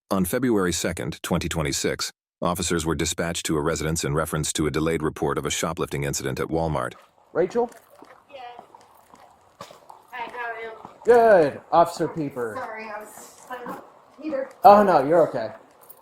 On February 2nd, 2026, officers were dispatched to a residence in reference to a delayed report of a shoplifting incident at Walmart. Rachel? Yeah. Hi, how are you? Good. Officer Peeper. Sorry, I was putting up heater. Oh, no, you're okay.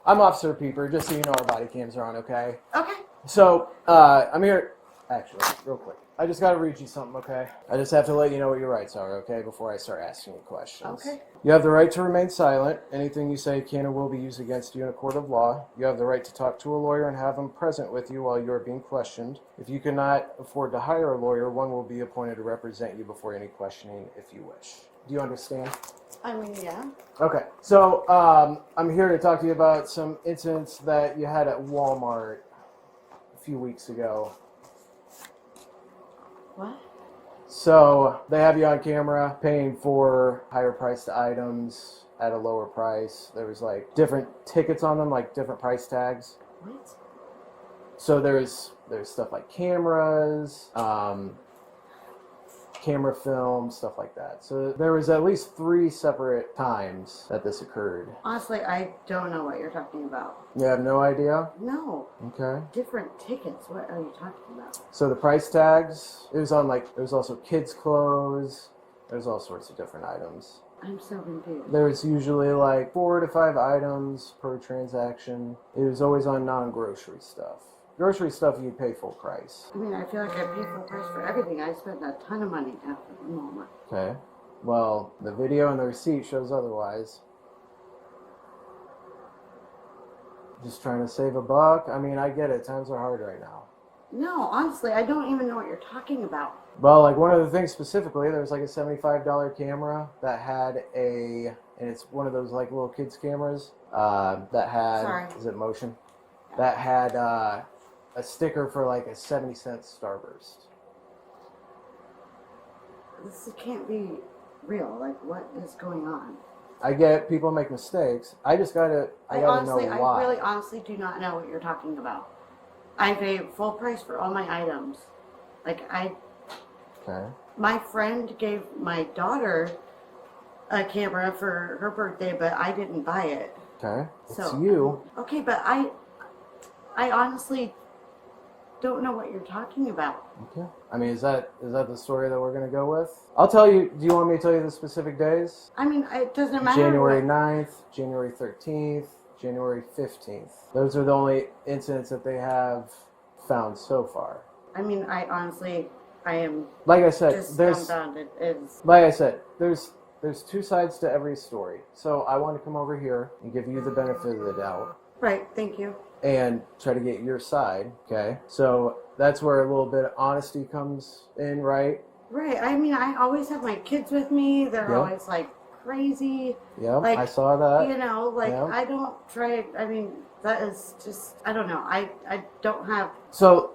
I'm Officer Peeper, just so you know our body cams are on, okay? Okay. So, I'm here... Actually, real quick. I just gotta read you something, okay? I just have to let you know what your rights are, okay? Before I start asking you questions. Okay. You have the right to remain silent. Anything you say can and will be used against you in a court of law. You have the right to talk to a lawyer and have him present with you while you are being questioned. If you cannot afford to hire a lawyer, one will be appointed to represent you before any questioning if you wish. Do you understand? I mean, yeah. Okay. So, I'm here to talk to you about some incidents that you had at Walmart a few weeks ago. What? So they have you on camera paying for higher priced items at a lower price. There was like different tickets on them, like different price tags. What? So there's stuff like cameras, camera film, stuff like that. So there was at least 3 separate times that this occurred. Honestly, I don't know what you're talking about. You have no idea? No. Okay. Different tickets. What are you talking about? So the price tags, it was also kids' clothes. There's all sorts of different items. I'm so confused. There's usually like 4 to 5 items per transaction. It was always on non-grocery stuff. Grocery stuff you pay full price. I mean, I feel like I pay full price for everything. I spent a ton of money at Walmart. Okay. Well, the video and the receipt shows otherwise. Just trying to save a buck. I mean, I get it. Times are hard right now. No, honestly, I don't even know what you're talking about. Well, like one of the things specifically, there was like a $75 camera that had and it's one of those like little kids cameras that had, Sorry. Is it motion? Yeah. That had a sticker for like a 70-cent Starburst. This can't be real. Like, what is going on? I get people make mistakes. I gotta know why. I really honestly do not know what you're talking about. I pay full price for all my items. Okay. My friend gave my daughter a camera for her birthday, but I didn't buy it. Okay. It's So you. Okay, but I honestly don't know what you're talking about. Okay. I mean, is that the story that we're gonna go with? I'll tell you. Do you want me to tell you the specific days? I mean, it doesn't matter. January 9th, January 13th, January 15th. Those are the only incidents that they have found so far. I mean, I am. Like I said, just there's. dumbfounded. Like I said, there's 2 sides to every story. So I want to come over here and give you the benefit of the doubt. Right. Thank you. And try to get your side. Okay. So that's where a little bit of honesty comes in, right? Right. I mean, I always have my kids with me. They're always like crazy. Yeah, like, I saw that. You know, like Yeah. I don't try. I mean, that is just. I don't know. I don't have. So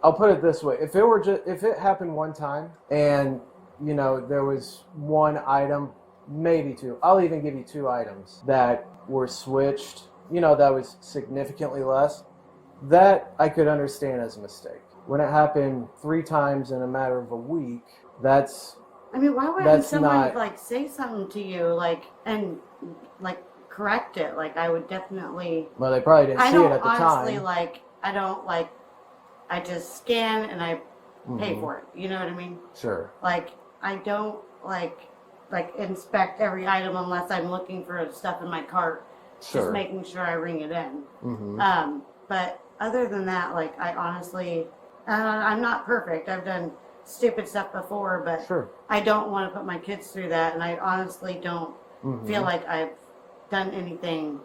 I'll put it this way: if it happened one time, and you know there was one item, maybe 2. I'll even give you 2 items that were switched. You know, that was significantly less. That I could understand as a mistake. When it happened 3 times in a matter of a week, that's. I mean, why wouldn't someone like say something to you and correct it? Like, I would definitely. Well, they probably didn't see it at the time. Honestly, I just scan and I pay for it. You know what I mean? Sure. Like, I don't like inspect every item unless I'm looking for stuff in my cart. Sure. Just making sure I ring it in. Mm-hmm. But other than that, like, I honestly, I'm not perfect. I've done stupid stuff before, but sure. I don't want to put my kids through that, and I honestly don't feel like I've done anything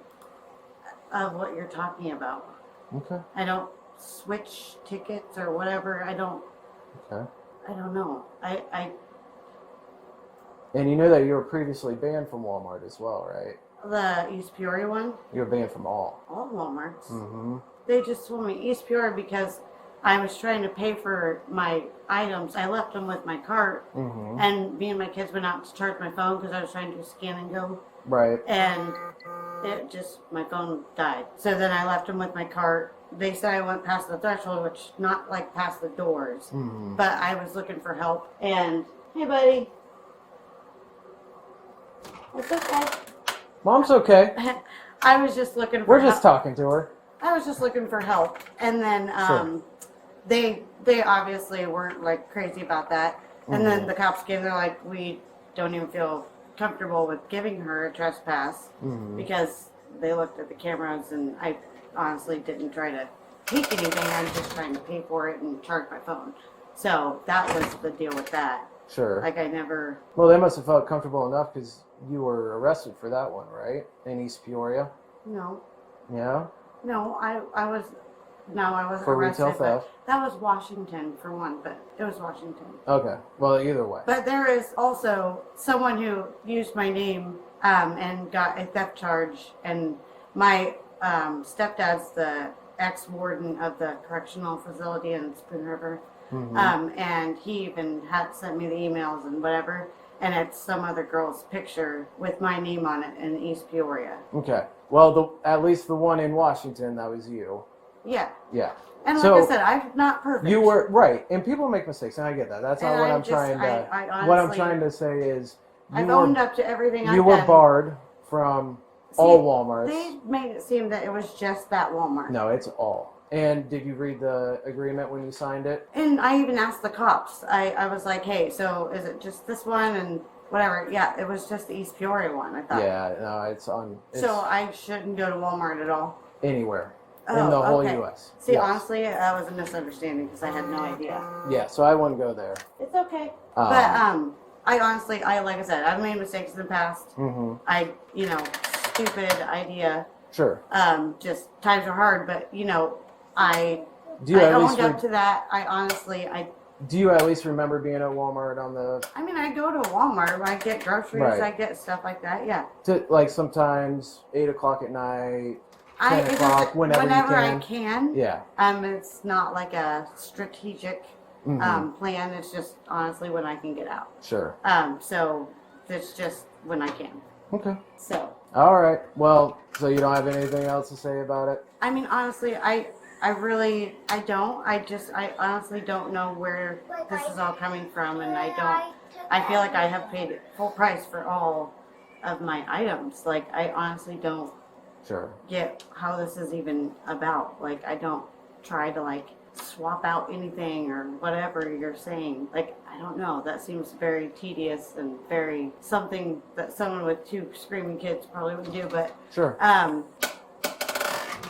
of what you're talking about. Okay. I don't switch tickets or whatever. I don't. Okay. I don't know. I. And you know that you were previously banned from Walmart as well, right? The East Peoria one? You were banned from all Walmarts. Mm-hmm. They just told me East Peoria because I was trying to pay for my items. I left them with my cart, and me and my kids went out to charge my phone because I was trying to scan and go. Right. And my phone died. So then I left them with my cart. They said I went past the threshold, which not like past the doors, but I was looking for help. And hey, buddy, it's okay. Mom's okay. I was just looking for We're just talking to her. I was just looking for help. And then Sure. they obviously weren't like crazy about that. And then the cops came, they're like, we don't even feel comfortable with giving her a trespass because they looked at the cameras and I honestly didn't try to take anything. I was just trying to pay for it and charge my phone. So that was the deal with that. Sure. Like I never... Well, they must have felt comfortable enough because you were arrested for that one, right? In East Peoria? No. Yeah? No, I wasn't For arrested. retail theft? That was Washington for one, but it was Washington. Okay. Well, either way. But there is also someone who used my name and got a theft charge, and my stepdad's the ex-warden of the correctional facility in Spoon River, and he even had sent me the emails and whatever, and it's some other girl's picture with my name on it in East Peoria. Okay. Well, at least the one in Washington, that was you. Yeah. Yeah. And like So, I said, I'm not perfect. You were right, and people make mistakes, and I get that. That's not And what I I'm just- trying to. I honestly, what I'm trying to say is, I've owned up to everything I've you were done. barred from all Walmarts. They made it seem that it was just that Walmart. No, it's all. And did you read the agreement when you signed it? And I even asked the cops. I was like, hey, so is it just this one and whatever? Yeah, it was just the East Peoria one, I thought. Yeah, no, it's on. It's So I shouldn't go to Walmart at all? anywhere in Oh, the whole okay. U.S. See, Yes. honestly, that was a misunderstanding because I had no idea. Yeah, so I wouldn't go there. It's okay. But I honestly, like I said, I've made mistakes in the past. Stupid idea. Sure. Just times are hard, but I Do you I at least owned up to that. I honestly, do you at least remember being at Walmart on the I go to Walmart. I get groceries. Right. I get stuff like that. Yeah. like sometimes 8 o'clock at night, 10 o'clock, whenever you I can. can. Yeah. It's not like a strategic plan. It's just honestly when I can get out. Sure. So it's just when I can. Okay. So. All right. Well, so you don't have anything else to say about it? Honestly, I don't. I honestly don't know where this is all coming from, and I feel like I have paid full price for all of my items. Like, I honestly don't Sure. get how this is even about. Like, I don't try to, like, swap out anything or whatever you're saying. Like, I don't know. That seems very tedious and very something that someone with 2 screaming kids probably would do, but Sure.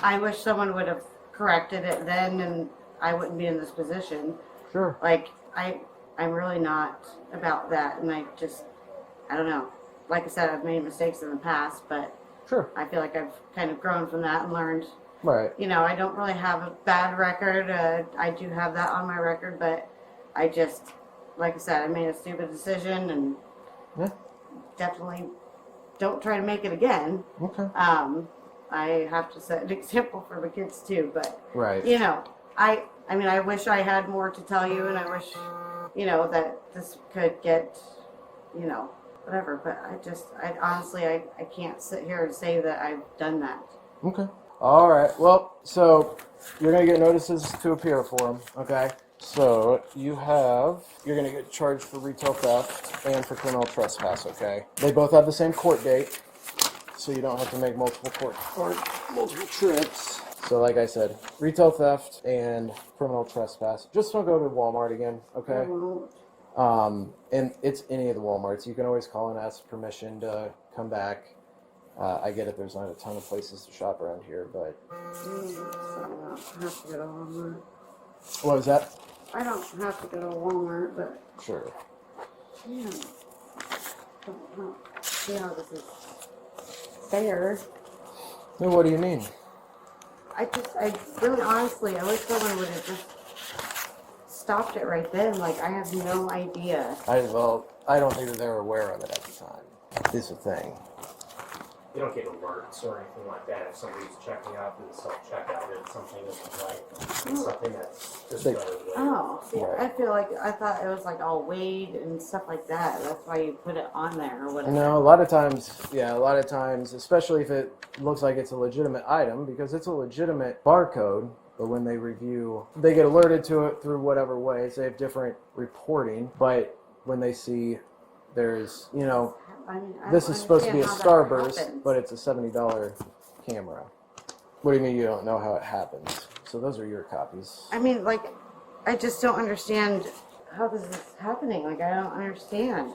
I wish someone would have corrected it then and I wouldn't be in this position. Sure. Like, I'm really not about that, and I don't know. Like I said, I've made mistakes in the past, but Sure. I feel like I've kind of grown from that and learned. Right. I don't really have a bad record. I do have that on my record, but I just, like I said, I made a stupid decision and definitely don't try to make it again. Okay. I have to set an example for the kids too, but Right. I wish I had more to tell you, and I wish, that this could get, whatever, but I honestly, I can't sit here and say that I've done that. Okay. All right. Well, so you're going to get notices to appear for them, okay? So you're going to get charged for retail theft and for criminal trespass, okay? They both have the same court date, so you don't have to make multiple trips. So like I said, retail theft and criminal trespass. Just don't go to Walmart again, okay? And it's any of the Walmarts. You can always call and ask permission to come back. I get it, there's not a ton of places to shop around here, but... What was that? I don't have to go to Walmart, but... Sure. Yeah. Don't see how this is fair. Well, what do you mean? I really honestly, I wish someone would have just stopped it right then. Like, I have no idea. I don't think that they were aware of it at the time. Is the thing. You don't get alerts or anything like that if somebody's checking out through the self-checkout and something isn't right. It's something that's just Oh, see, Right. I feel like I thought it was like all weighed and stuff like that. That's why you put it on there or whatever. No, a lot of times, especially if it looks like it's a legitimate item, because it's a legitimate barcode, but when they review, they get alerted to it through whatever ways. They have different reporting, but when they see there's, I this is supposed to be a understand how that Starburst, happens. but it's a $70 camera. What do you mean you don't know how it happens? So those are your copies. I mean, like, I just don't understand how this is happening. Like, I don't understand.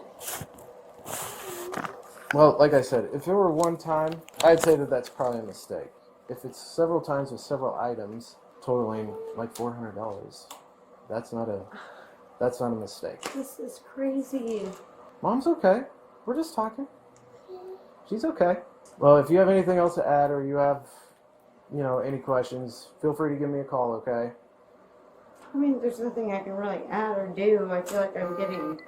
Well, like I said, if it were one time, I'd say that that's probably a mistake. If it's several times with several items totaling like $400, that's not a mistake. This is crazy. Mom's okay. We're just talking. She's okay. Well, if you have anything else to add or you have, any questions, feel free to give me a call, okay? I mean, there's nothing I can really add or do. I feel like I'm getting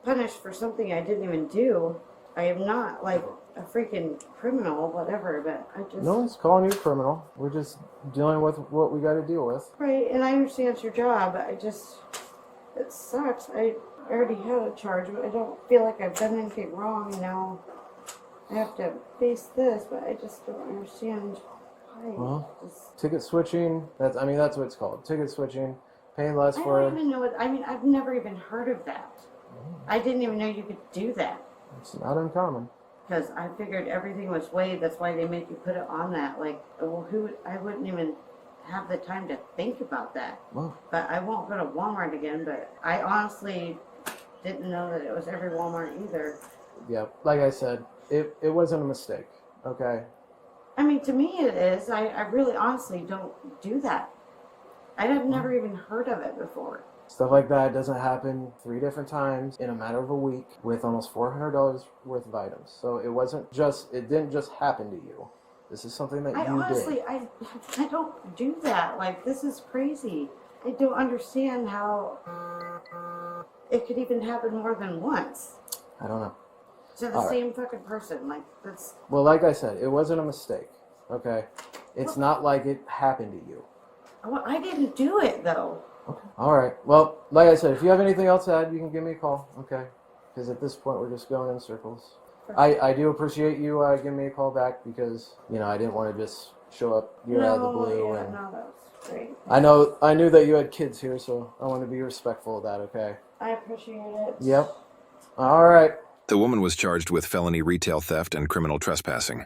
punished for something I didn't even do. I am not like a freaking criminal, whatever, but I just... No one's calling you a criminal. We're just dealing with what we got to deal with. Right, and I understand it's your job, but it sucks. I already had a charge, but I don't feel like I've done anything wrong, I have to face this, but I just don't understand why. Well, ticket switching, that's what it's called. Ticket switching, pay less I for... don't even know what... I mean, I've never even heard of that. I didn't even know you could do that. It's not uncommon. Because I figured everything was waived. That's why they make you put it on that. Like, well, I wouldn't even have the time to think about that. Well, But I won't go to Walmart again. But I honestly didn't know that it was every Walmart either. yeah, like I said, it wasn't a mistake, okay? I mean, to me it is. I really honestly don't do that. I have never even heard of it before. Stuff like that doesn't happen 3 different times in a matter of a week with almost $400 worth of items. So it didn't just happen to you. This is something that you honestly, did. I don't do that. Like, this is crazy. I don't understand how it could even happen more than once I don't know. to the same fucking person. Like, that's... Well, like I said, it wasn't a mistake, okay? It's not like it happened to you. Well, I didn't do it, though. Okay. All right. Well, like I said, if you have anything else to add, you can give me a call, okay? Because at this point, we're just going in circles. I do appreciate you giving me a call back because, I didn't want to just show up out of the blue. Yeah, and no, that was great. I knew that you had kids here, so I want to be respectful of that, okay? I appreciate it. Yep. All right. The woman was charged with felony retail theft and criminal trespassing.